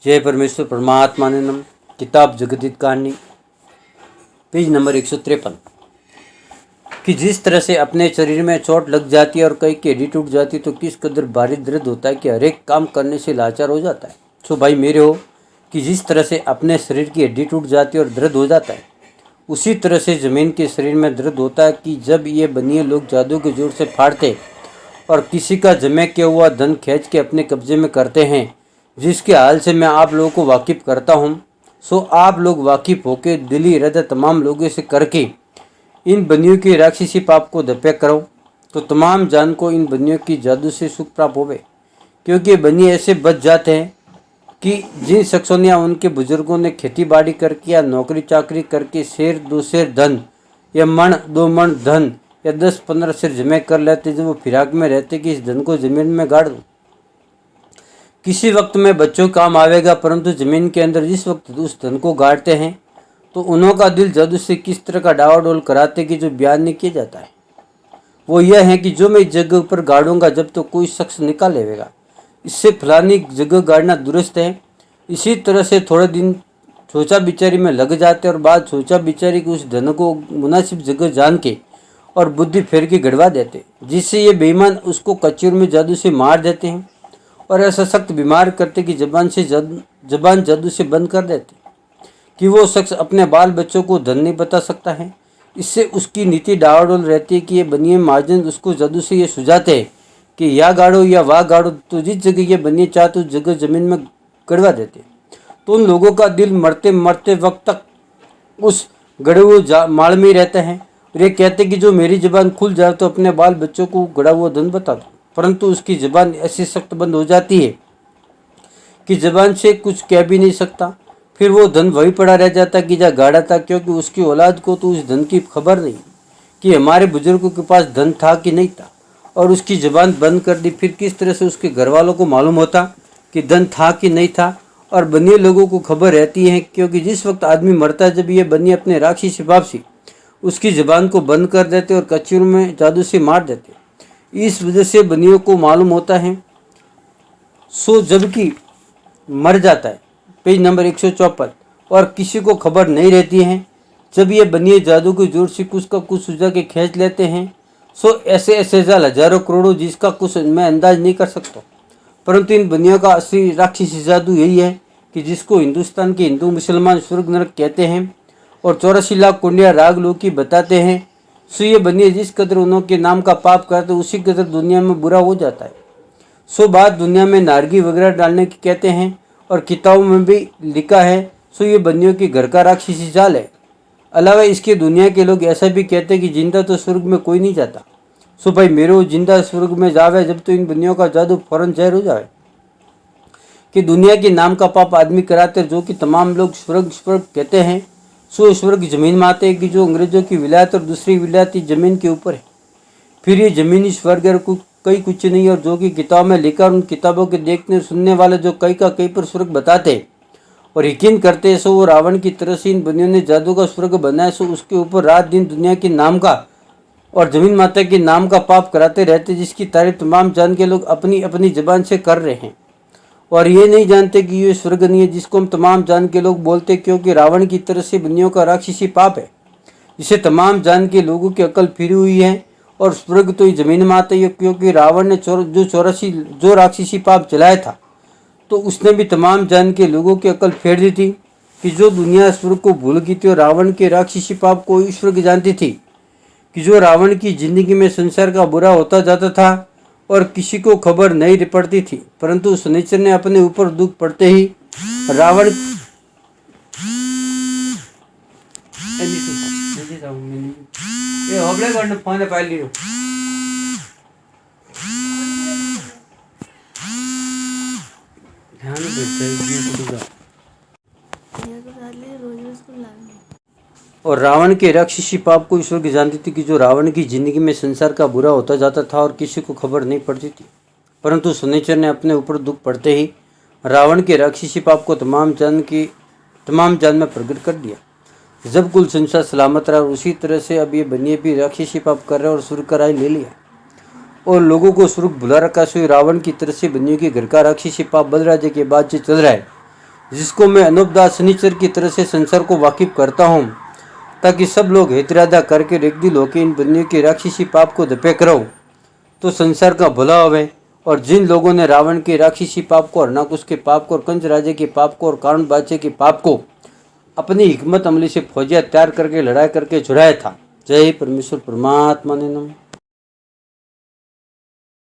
जय परमेश्वर परमात्मानंदम। किताब जगदीत कहानी, पेज नंबर 153। कि जिस तरह से अपने शरीर में चोट लग जाती है और कई की हड्डी टूट जाती है तो किस कदर भारी दर्द होता है कि हर एक काम करने से लाचार हो जाता है। सो भाई मेरे हो कि जिस तरह से अपने शरीर की हड्डी टूट जाती है और दर्द हो जाता है, उसी तरह से ज़मीन के शरीर में दर्द होता है कि जब ये बनिए लोग जादू के जोर से फाड़ते और किसी का जमे किया हुआ धन खींच के अपने कब्जे में करते हैं, जिसके हाल से मैं आप लोगों को वाकिफ़ करता हूँ। सो आप लोग वाकिफ़ होकर दिली हृदय तमाम लोगों से करके इन बनियों के राक्षसी पाप को दफे करो, तो तमाम जान को इन बनियों की जादू से सुख प्राप्त होवे। क्योंकि ये बनिए ऐसे बच जाते हैं कि जिन शख्सों ने या उनके बुजुर्गों ने खेती बाड़ी करके या नौकरी चाकरी करके शेर दो शेर धन या मण दो मण धन या 10-15 शेर जमे कर लेते, जब वो फिराक में रहते कि इस धन को जमीन में गाड़ दूँ, किसी वक्त में बच्चों काम आवेगा। परंतु जमीन के अंदर जिस वक्त उस धन को गाड़ते हैं तो उन्हों का दिल जादू से किस तरह का डावाडोल कराते कि जो बयान नहीं किया जाता है। वो यह है कि जो मैं इस जगह पर गाड़ूंगा जब तो कोई शख्स निकाल लेगा, इससे फलानी जगह गाड़ना दुरुस्त है। इसी तरह से थोड़े दिन सोचा बिचारी में लग जाते और बाद सोचा बिचारी की उस धन को मुनासिब जगह जान के और बुद्धि फेर के गड़वा देते, जिससे ये बेईमान उसको कच्चूर में जादू से मार देते हैं और ऐसा सख्त बीमार करते कि जबान जादू से बंद कर देते कि वो शख्स अपने बाल बच्चों को धन नहीं बता सकता है। इससे उसकी नीति डावाडोल रहती है कि ये बनिए महाजन उसको जादू से ये सुझाते हैं कि या गाड़ो या वाह गाड़ो, तो जिस जगह ये बनिए चाहते उस जगह ज़मीन में गड़वा देते। तो उन लोगों का दिल मरते मरते वक्त तक उस गड़े हुए माल में ही रहता है और ये कहते कि जो मेरी ज़बान खुल जाए तो अपने बाल बच्चों को गड़ा हुआ धन बता दो। परंतु उसकी ज़बान ऐसी सख्त बंद हो जाती है कि ज़बान से कुछ कह भी नहीं सकता। फिर वो धन वही पड़ा रह जाता कि जहाँ गाड़ा था, क्योंकि उसकी औलाद को तो उस धन की खबर नहीं कि हमारे बुजुर्गों के पास धन था कि नहीं था, और उसकी ज़बान बंद कर दी। फिर किस तरह से उसके घर वालों को मालूम होता कि धन था कि नहीं था। और बनिए लोगों को खबर रहती है, क्योंकि जिस वक्त आदमी मरता है जब ये बनिए अपने राक्षसी बाप से उसकी ज़बान को बंद कर देते और कच्चूर में जादू से मार देते। इस वजह से बनियों को मालूम होता है। सो जबकि मर जाता है, पेज नंबर 154, और किसी को खबर नहीं रहती है। जब ये बनिए जादू के जोर से कुछ का कुछ सुझा के खींच लेते हैं। सो ऐसे ऐसे जाल हजारों करोड़ों जिसका कुछ मैं अंदाज नहीं कर सकता। परंतु इन बनियों का असली राक्षसी जादू यही है कि जिसको हिंदुस्तान के हिंदू मुसलमान स्वर्ग नरक कहते हैं और 84 लाख कुंडिया राग लोकी बताते हैं। सो ये बनिए जिस कदर उनके नाम का पाप करते उसी कदर दुनिया में बुरा हो जाता है। सो बात दुनिया में नारगी वगैरह डालने की कहते हैं और किताबों में भी लिखा है। सो ये बनियों की घर का राक्षसी जाल है। अलावा इसके दुनिया के लोग ऐसा भी कहते हैं कि जिंदा तो स्वर्ग में कोई नहीं जाता। सो भाई मेरे जिंदा स्वर्ग में जावे जब तो इन बनियों का जादू फौरन जहर हो जाए कि दुनिया के नाम का पाप आदमी कराते, जो कि तमाम लोग स्वर्ग स्वर्ग कहते हैं। सो स्वर्ग जमीन में आते हैं कि जो अंग्रेजों की विलायत और दूसरी विलायत जमीन के ऊपर है। फिर ये जमीनी स्वर्ग और कई कुछ नहीं, और जो कि किताब में लिखा और उन किताबों के देखने सुनने वाले जो कई का कई पर स्वर्ग बताते और यकीन करते। सो वो रावण की तरह से इन बनियों ने जादू का स्वर्ग बनाया। सो उसके ऊपर रात दिन दुनिया के नाम का और जमीन माता के नाम का पाप कराते रहते, जिसकी तारीफ तमाम जान के लोग अपनी अपनी जबान से कर रहे हैं और ये नहीं जानते कि ये स्वर्ग नहीं है जिसको हम तमाम जान के लोग बोलते, क्योंकि रावण की तरह से बनियों का राक्षसी पाप है जिसे तमाम जान के लोगों की अकल फिरी हुई है। और स्वर्ग तो ये जमीन में आता ही है, क्योंकि रावण ने जो राक्षसी पाप चलाया था तो उसने भी तमाम जान के लोगों की अकल फेर दी थी कि जो दुनिया स्वर्ग को भूल गई थी और रावण के राक्षसी पाप को स्वर्ग जानती थी कि जो रावण की जिंदगी में संसार का बुरा होता जाता था और किसी को खबर नहीं पड़ती थी। परंतु शनिचर ने अपने ऊपर दुख पड़ते ही रावण और रावण के राक्षसी पाप को ईश्वर की जानती थी कि जो रावण की जिंदगी में संसार का बुरा होता जाता था और किसी को खबर नहीं पड़ती थी। परंतु शनिचर ने अपने ऊपर दुख पड़ते ही रावण के राक्षसी पाप को तमाम जान में प्रकट कर दिया। जब कुल संसार सलामत रहा, उसी तरह से अब ये बनिए भी राक्षसी पाप कर रहे और स्वर्ग का राय ले लिया और लोगों को स्वर्ग भुला रखा। सो रावण की तरह से बनियों के घर का राक्षसी पाप बलराजे के बाद से चल रहा है, जिसको मैं अनूपदास शनिचर की तरह से संसार को वाकिफ करता हूँ, ताकि सब लोग हितराधा करके एक दिल होकर इन बंदियों के राक्षसी पाप को दबे करो तो संसार का भला होवे। और जिन लोगों ने रावण के राक्षसी पाप को, हरनाकुश के पाप को और कंस राजे के पाप को और कारण बादशाह के पाप को अपनी हिकमत अमली से फौजियाँ तैयार करके लड़ाई करके छुड़ाया था। जय परमेश्वर परमात्मा ने नमः।